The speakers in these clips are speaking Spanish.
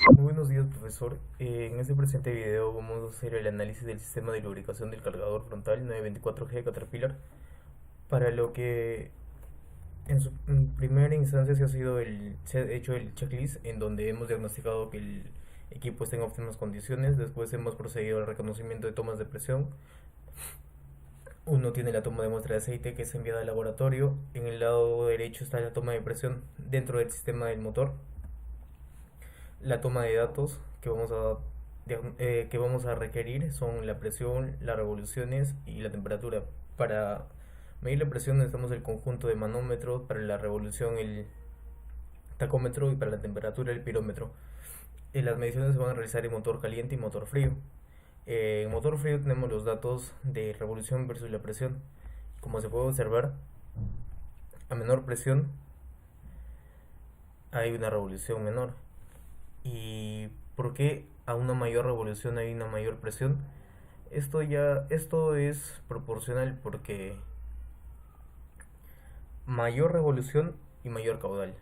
Muy buenos días, profesor. En este presente video vamos a hacer el análisis del sistema de lubricación del cargador frontal 924G Caterpillar, para lo que en primera instancia se ha hecho el checklist en donde hemos diagnosticado que el equipo está en óptimas condiciones. Después hemos procedido al reconocimiento de tomas de presión. Uno tiene la toma de muestra de aceite que es enviada al laboratorio. En el lado derecho está la toma de presión dentro del sistema del motor. La toma de datos que vamos a requerir son la presión, las revoluciones y la temperatura. Para medir la presión necesitamos el conjunto de manómetros, para la revolución el tacómetro y para la temperatura el pirómetro. Las mediciones se van a realizar en motor caliente y motor frío. En motor frío tenemos los datos de revolución versus la presión. Como se puede observar, a menor presión hay una revolución menor. ¿Y por qué a una mayor revolución hay una mayor presión? Esto es proporcional porque mayor revolución y mayor caudal.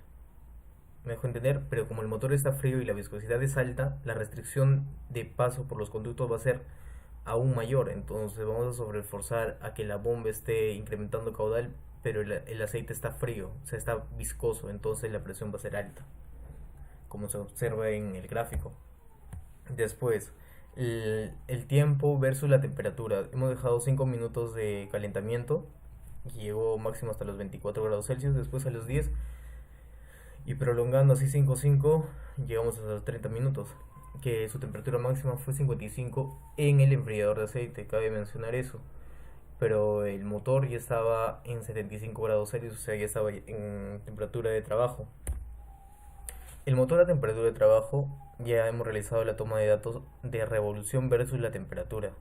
Me dejo entender, pero como el motor está frío y la viscosidad es alta, la restricción de paso por los conductos va a ser aún mayor. Entonces vamos a sobreforzar a que la bomba esté incrementando caudal, pero el aceite está frío, o sea, está viscoso, entonces la presión va a ser alta, como se observa en el gráfico. Después, el tiempo versus la temperatura. Hemos dejado 5 minutos de calentamiento, y llegó máximo hasta los 24 grados Celsius, después a los 10, y prolongando así 5 llegamos hasta los 30 minutos, que su temperatura máxima fue 55 en el enfriador de aceite, cabe mencionar eso. Pero el motor ya estaba en 75 grados Celsius, o sea, ya estaba en temperatura de trabajo. El motor a temperatura de trabajo, ya hemos realizado la toma de datos de revolución versus la temperatura.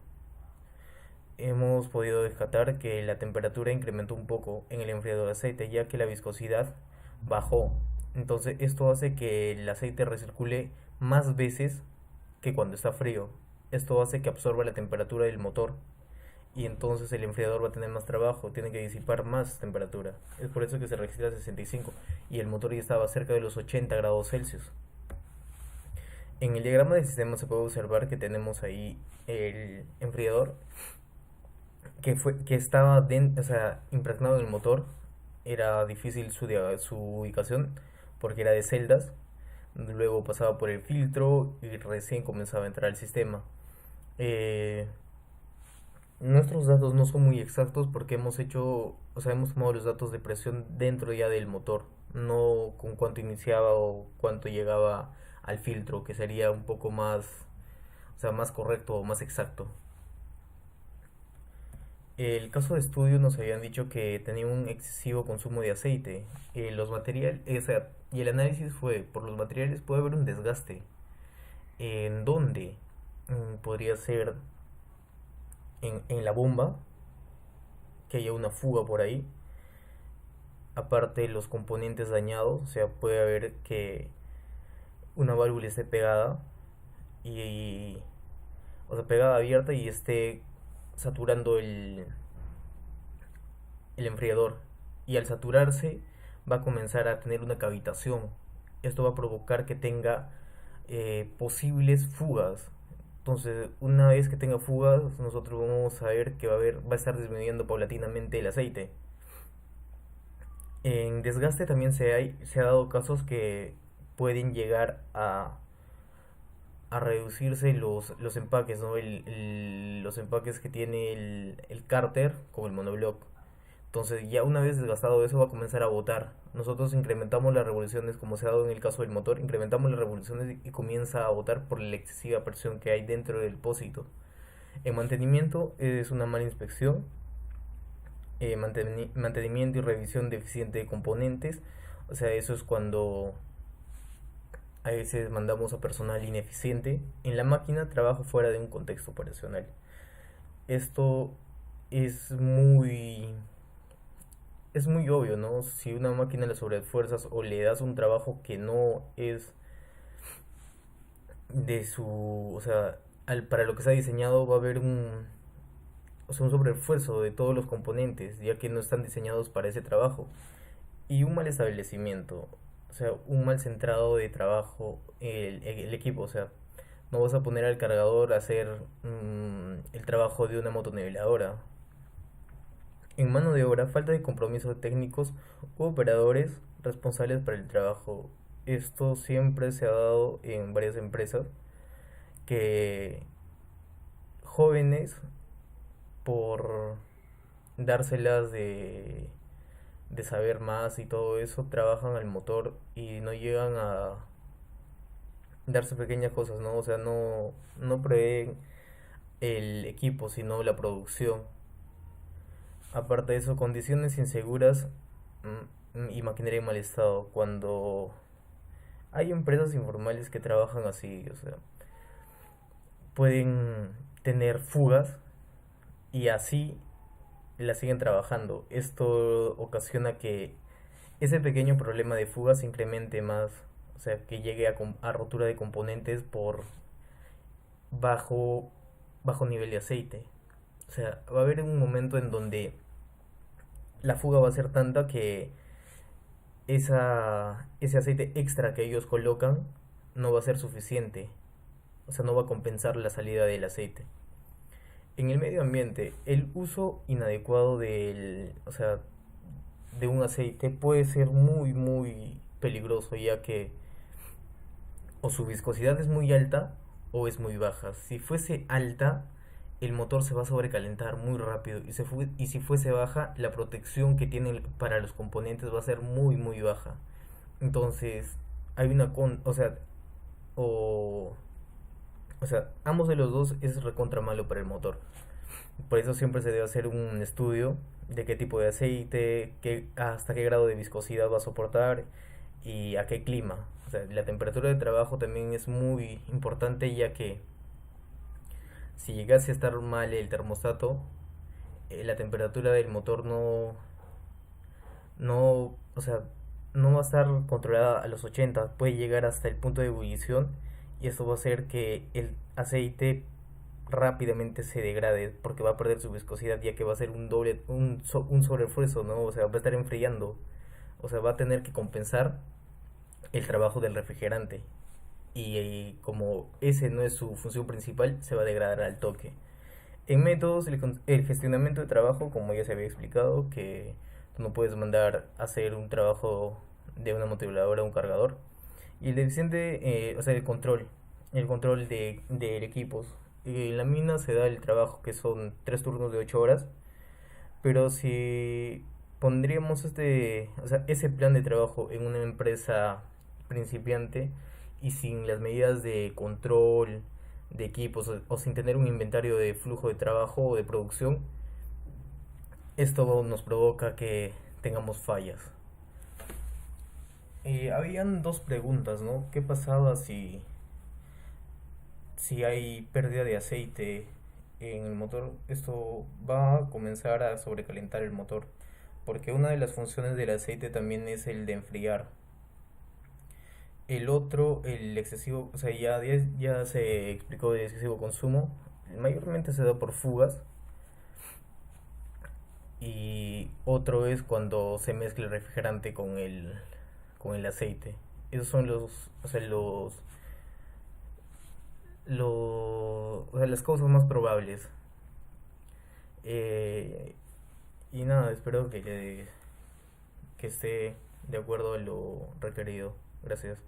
Hemos podido descartar que la temperatura incrementó un poco en el enfriador de aceite, ya que la viscosidad bajó. Entonces esto hace que el aceite recircule más veces que cuando está frío. Esto hace que absorba la temperatura del motor, y entonces el enfriador va a tener más trabajo, tiene que disipar más temperatura. Es por eso que se registra 65 y el motor ya estaba cerca de los 80 grados Celsius. En el diagrama del sistema se puede observar que tenemos ahí el enfriador que estaba o sea, impregnado en el motor. Era difícil su ubicación porque era de celdas. Luego pasaba por el filtro y recién comenzaba a entrar al sistema. Eh, Nuestros datos no son muy exactos porque hemos tomado los datos de presión dentro ya del motor, no con cuánto iniciaba o cuánto llegaba al filtro, que sería un poco más, o sea, más correcto o más exacto. El caso de estudio nos habían dicho que tenía un excesivo consumo de aceite. Los materiales, o sea, y el análisis fue, por los materiales puede haber un desgaste. ¿En dónde? Podría ser en la bomba, que haya una fuga por ahí. Aparte, los componentes dañados, o sea, puede haber que una válvula esté pegada y, o sea, pegada abierta y esté saturando el enfriador, y al saturarse va a comenzar a tener una cavitación. Esto va a provocar que tenga posibles fugas. Entonces, una vez que tenga fugas, nosotros vamos a ver que va a estar disminuyendo paulatinamente el aceite. En desgaste también se ha dado casos que pueden llegar a reducirse los empaques, ¿no? Los empaques que tiene el cárter con el monobloc. Entonces ya una vez desgastado eso va a comenzar a botar. Nosotros incrementamos las revoluciones, como se ha dado en el caso del motor, incrementamos las revoluciones y comienza a botar por la excesiva presión que hay dentro del depósito. En mantenimiento es una mala inspección, mantenimiento y revisión deficiente de componentes. O sea, eso es cuando a veces mandamos a personal ineficiente en la máquina, trabajo fuera de un contexto operacional. Esto es muy es muy obvio, ¿no? Si una máquina la sobrefuerzas o le das un trabajo que no es de su, o sea, para lo que está diseñado, va a haber o sea, un sobreesfuerzo de todos los componentes, ya que no están diseñados para ese trabajo. y un mal establecimiento, o sea, un mal centrado de trabajo, el equipo, o sea, no vas a poner al cargador a hacer el trabajo de una motoniveladora. En mano de obra, falta de compromiso de técnicos u operadores responsables para el trabajo. Esto siempre se ha dado en varias empresas que jóvenes, por dárselas de saber más y todo eso, trabajan al motor y no llegan a darse pequeñas cosas, ¿no? O sea, no prevén el equipo, sino la producción. Aparte de eso, condiciones inseguras y maquinaria en mal estado. Cuando hay empresas informales que trabajan así, o sea, pueden tener fugas y así la siguen trabajando. Esto ocasiona que ese pequeño problema de fuga se incremente más, o sea, que llegue a rotura de componentes por bajo, bajo nivel de aceite. O sea, va a haber un momento en donde la fuga va a ser tanta que ese aceite extra que ellos colocan no va a ser suficiente. O sea, no va a compensar la salida del aceite. En el medio ambiente, el uso inadecuado o sea, de un aceite puede ser muy peligroso, ya que o su viscosidad es muy alta o es muy baja. Si fuese alta, el motor se va a sobrecalentar muy rápido, y si fuese baja, la protección que tiene para los componentes va a ser muy baja. Entonces, hay o sea, o ambos de los dos es recontra malo para el motor. Por eso siempre se debe hacer un estudio de qué tipo de aceite, hasta qué grado de viscosidad va a soportar y a qué clima. O sea, la temperatura de trabajo también es muy importante, ya que si llegase a estar mal el termostato, la temperatura del motor o sea, no va a estar controlada a los 80, puede llegar hasta el punto de ebullición, y esto va a hacer que el aceite rápidamente se degrade porque va a perder su viscosidad, ya que va a ser un sobreesfuerzo, ¿no? O sea, va a estar enfriando, o sea, va a tener que compensar el trabajo del refrigerante, y como ese no es su función principal, se va a degradar al toque. En métodos, el gestionamiento de trabajo, como ya se había explicado, que tú no puedes mandar a hacer un trabajo de una motivuladora a un cargador. Y el eficiente, o sea, el control de equipos. En la mina se da el trabajo que son 3 turnos de 8 horas, pero si pondríamos o sea, ese plan de trabajo en una empresa principiante y sin las medidas de control de equipos, o sin tener un inventario de flujo de trabajo o de producción, esto nos provoca que tengamos fallas. Habían dos preguntas, ¿no? ¿Qué pasaba si hay pérdida de aceite en el motor? Esto va a comenzar a sobrecalentar el motor, porque una de las funciones del aceite también es el de enfriar. El otro, el excesivo, o sea, ya se explicó del excesivo consumo, mayormente se da por fugas, y otro es cuando se mezcla el refrigerante con el aceite. Esos son o sea, o sea, las causas más probables. Eh, y nada, espero que esté de acuerdo a lo requerido. Gracias.